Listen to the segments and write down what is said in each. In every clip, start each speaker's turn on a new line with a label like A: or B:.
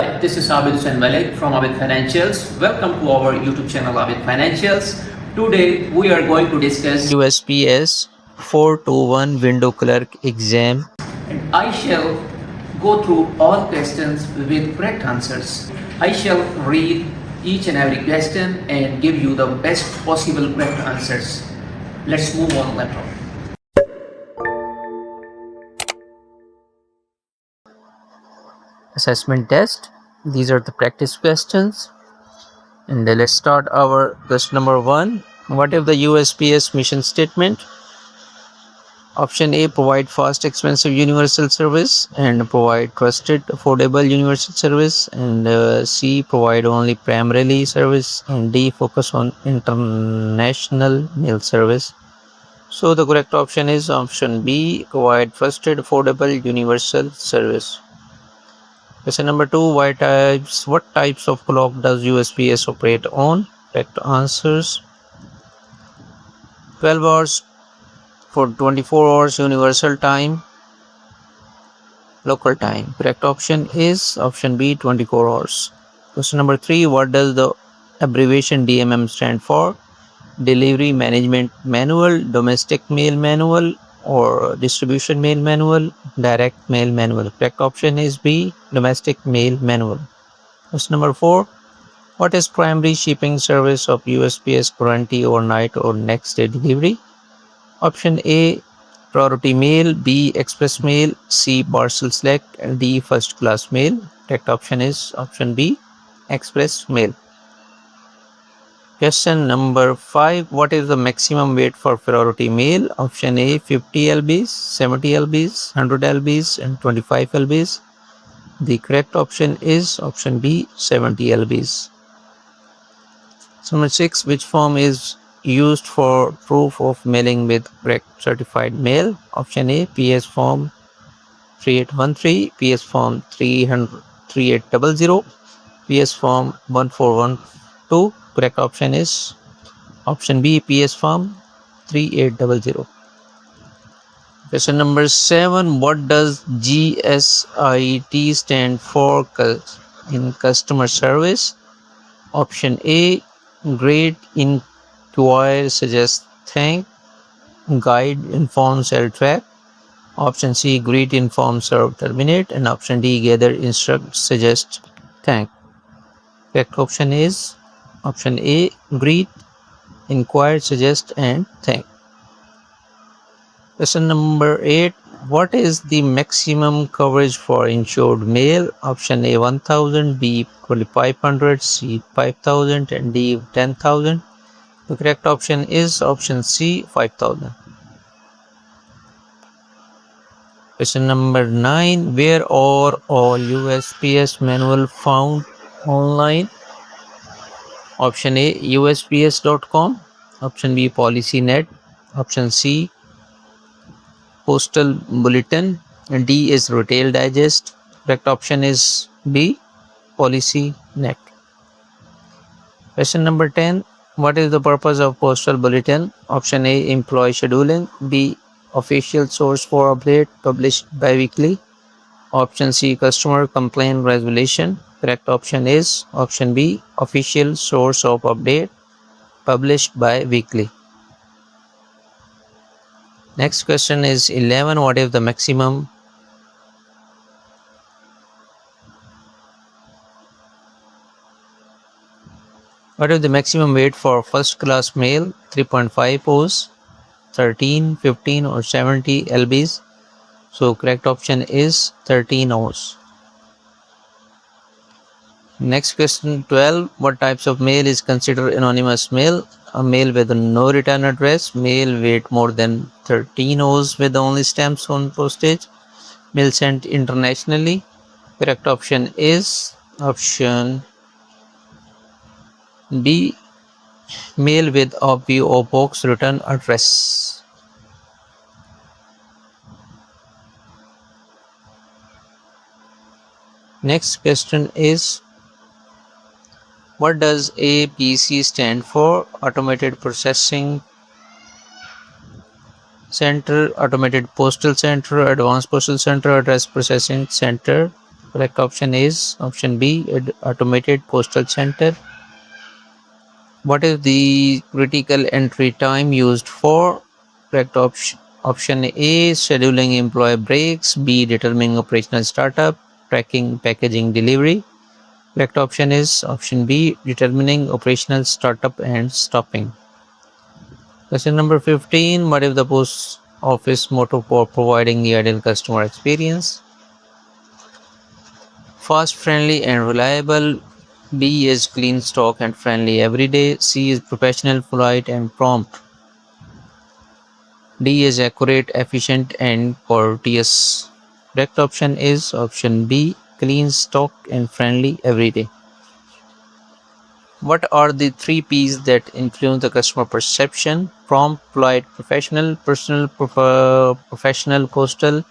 A: This is Abid Hussain Malik from Abid Financials. Welcome to our YouTube channel Abid Financials. Today we are going to discuss
B: USPS 421 Window Clerk exam.
A: and I shall go through all questions with correct answers. I shall read each and every question and give you the best possible correct answers. Let's move on later.
B: Assessment test. These are the practice questions. And let's start our question number 1. What is the USPS mission statement? Option A, provide fast, expensive universal service, and provide trusted, affordable universal service. And C, provide only primarily service, and D, focus on international mail service. So the correct option is option B, provide trusted, affordable universal service. Question number 2, what types of clock does USPS operate on? Correct answers: 12 hours for 24 hours universal time, local time. Correct option is option B, 24 hours. Question number 3, what does the abbreviation DMM stand for? Delivery Management Manual, Domestic Mail Manual, or Distribution Mail Manual, Direct Mail Manual. Correct option is B, Domestic Mail Manual. Question number 4, what is primary shipping service of USPS guarantee overnight or next day delivery? Option A, priority mail, B, express mail, C, parcel select, and D, first class mail. Correct option is option B, express mail. Question number 5, what is the maximum weight for priority mail? Option A, 50 lbs, 70 lbs, 100 lbs, and 25 lbs. The correct option is option B, 70 lbs. Number 6, which form is used for proof of mailing with correct certified mail? Option A, PS form 3813, PS form 3800, PS form 1412. Correct option is option B, PS form 3800. Question number 7, what does GSIT stand for in customer service? Option A, great, inquire, suggest, thank, guide, inform, sell, track. Option C, greet, inform, serve, terminate. And option D, gather, instruct, suggest, thank. Correct option is option A, greet, inquire, suggest, and thank. Question number 8, what is the maximum coverage for insured mail? Option A, 1000, B, 2500, C, 5000, and D, 10,000. The correct option is option C, 5000. Question number 9, where are all USPS manual found online? Option A, USPS.com. Option B, PolicyNet. Option C, Postal Bulletin. And D is Retail Digest. Correct option is B, PolicyNet. Question number 10, what is the purpose of Postal Bulletin? Option A, employee scheduling. B, official source for update published bi-weekly. Option C, customer complaint resolution. Correct option is option B, official source of update published bi-weekly. Next question is 11, what is the maximum weight for first class mail? 3.5 oz, 13, 15, or 70 lbs. So correct option is 13 oz. Next question 12, what types of mail is considered anonymous mail? A mail with no return address, mail weight more than 13 oz with only stamps on postage, mail sent internationally. Correct option is option B, mail with a PO box return address. Next question is, what does APC stand for? Automated Processing Center, Automated Postal Center, Advanced Postal Center, Address Processing Center. Correct option is option B, automated postal center. What is the critical entry time used for? Correct option A, scheduling employee breaks. B, determining operational startup, tracking packaging delivery. Correct option is option B, determining operational startup and stopping. Question number 15. What is the post office motto for providing the ideal customer experience? Fast, friendly, and reliable. B is clean, stock, and friendly every day. C is professional, polite, and prompt. D is accurate, efficient, and courteous. Correct option is option B, clean, stock, and friendly every day. What are the three P's that influence the customer perception? Prompt, polite, professional, personal, professional, coastal,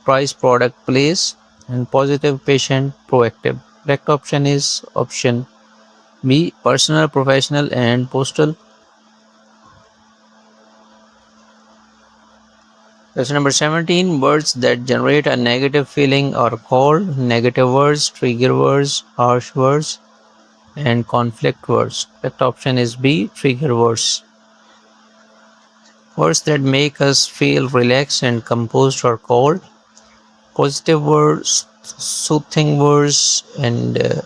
B: price, product, place, and positive, patient, proactive. Correct option is option B, personal, professional, and postal. Question number 17. Words that generate a negative feeling are called negative words, trigger words, harsh words, and conflict words. Correct option is B, trigger words. Words that make us feel relaxed and composed are called positive words, soothing words, and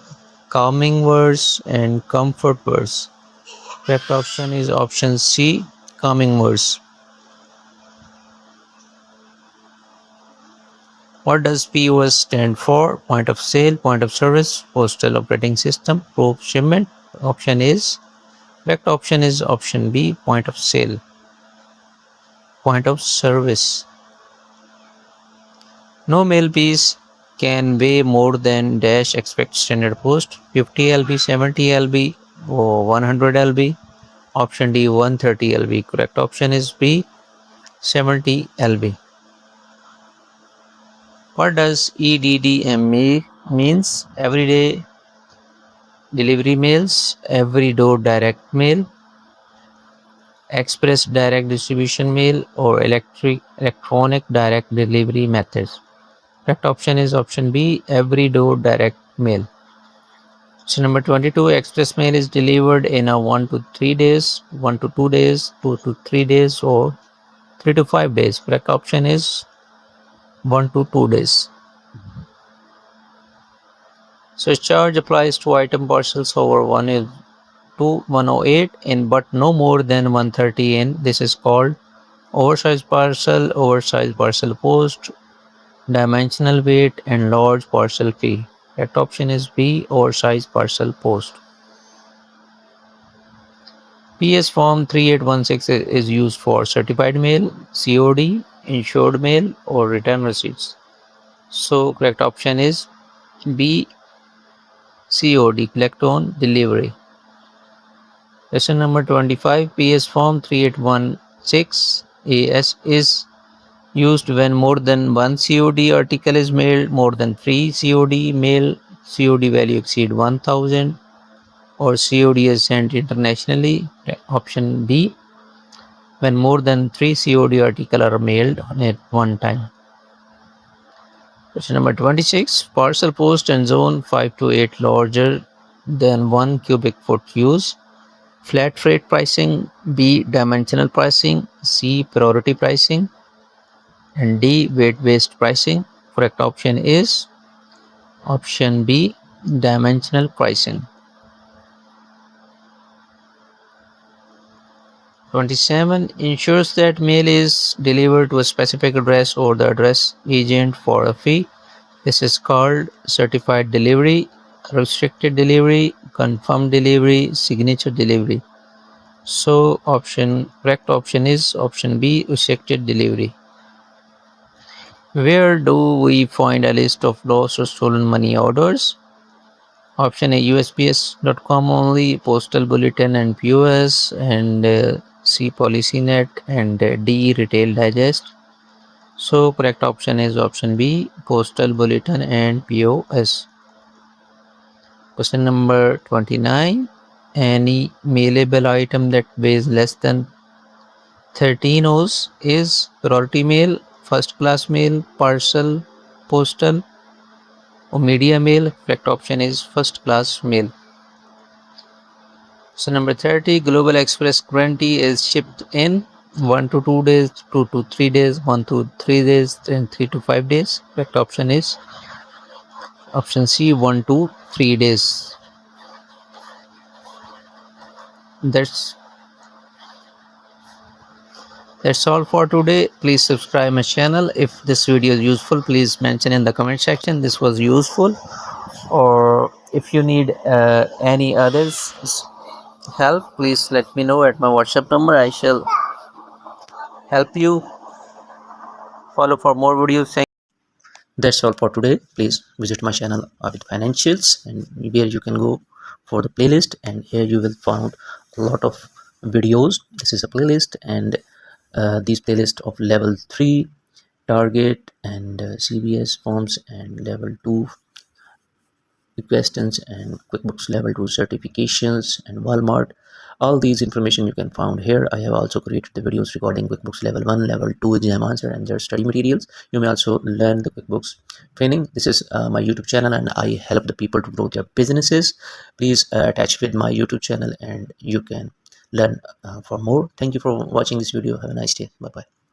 B: calming words, and comfort words. Correct option is option C, calming words. What does POS stand for? Point of sale, point of service, postal operating system, proof shipment. Option is correct option is option B, point of sale, point of service. No mail piece can weigh more than dash expect standard post 50 lb, 70 lb, or 100 lb. Option D, 130 lb. Correct option is B, 70 lb. What does EDDMA means? Everyday delivery mails, every door direct mail, express direct distribution mail, or electronic direct delivery methods. Correct option is option B, every door direct mail. So number 22, express mail is delivered in a 1 to 3 days, 1 to 2 days, 2 to 3 days, or 3 to 5 days. Correct option is 1 to 2 days. So charge applies to item parcels over 1 is to 108 in but no more than 130 in. This is called oversized parcel post, dimensional weight, and large parcel fee. Correct option is B, oversized parcel post. PS Form 3816 is used for certified mail, COD, insured mail, or return receipts. So correct option is B, COD, collect on delivery. Question number 25. PS Form 3816 AS is used when more than one COD article is mailed, more than 3 COD mail, COD value exceed 1000, or COD is sent internationally. Option B, when more than 3 COD articles are mailed at one time. Question number 26. Parcel post and zone 5 to 8 larger than 1 cubic foot use. Flat rate pricing, B, dimensional pricing, C, priority pricing, and D, weight based pricing. Correct option is option B, dimensional pricing. 27. Ensures that mail is delivered to a specific address or the address agent for a fee. This is called certified delivery, restricted delivery, confirmed delivery, signature delivery. So correct option is option B, restricted delivery. Where do we find a list of lost or stolen money orders? Option A, USPS.com only, Postal Bulletin and POS, and C, PolicyNet, and D, Retail Digest. So correct option is option B, Postal Bulletin and POS. Question number 29. Any mailable item that weighs less than 13 O's is priority mail, first class mail, parcel, postal, or media mail? Correct option is first class mail. So number 30, Global Express guarantee is shipped in 1 to 2 days, 2 to 3 days, 1 to 3 days, and 3 to 5 days. Correct option is option C, 1 to 3 days. That's all for today. Please subscribe my channel. If this video is useful, please mention in the comment section this was useful, or if you need any others help, please let me know at my WhatsApp number. I shall help you. Follow for more videos. That's all for today. Please visit my channel with financials, and where you can go for the playlist, and here you will find a lot of videos. This is a playlist, and these playlist of level 3 target and CBS forms, and level 2 quesiton and QuickBooks level 2 certifications, and Walmart. All these information you can find here. I have also created the videos regarding QuickBooks level 1, level 2 exam answer and their study materials. You may also learn the QuickBooks training. This is my YouTube channel, and I help the people to grow their businesses. Please attach with my YouTube channel, and you can learn for more. Thank you for watching this video. Have a nice day. Bye bye.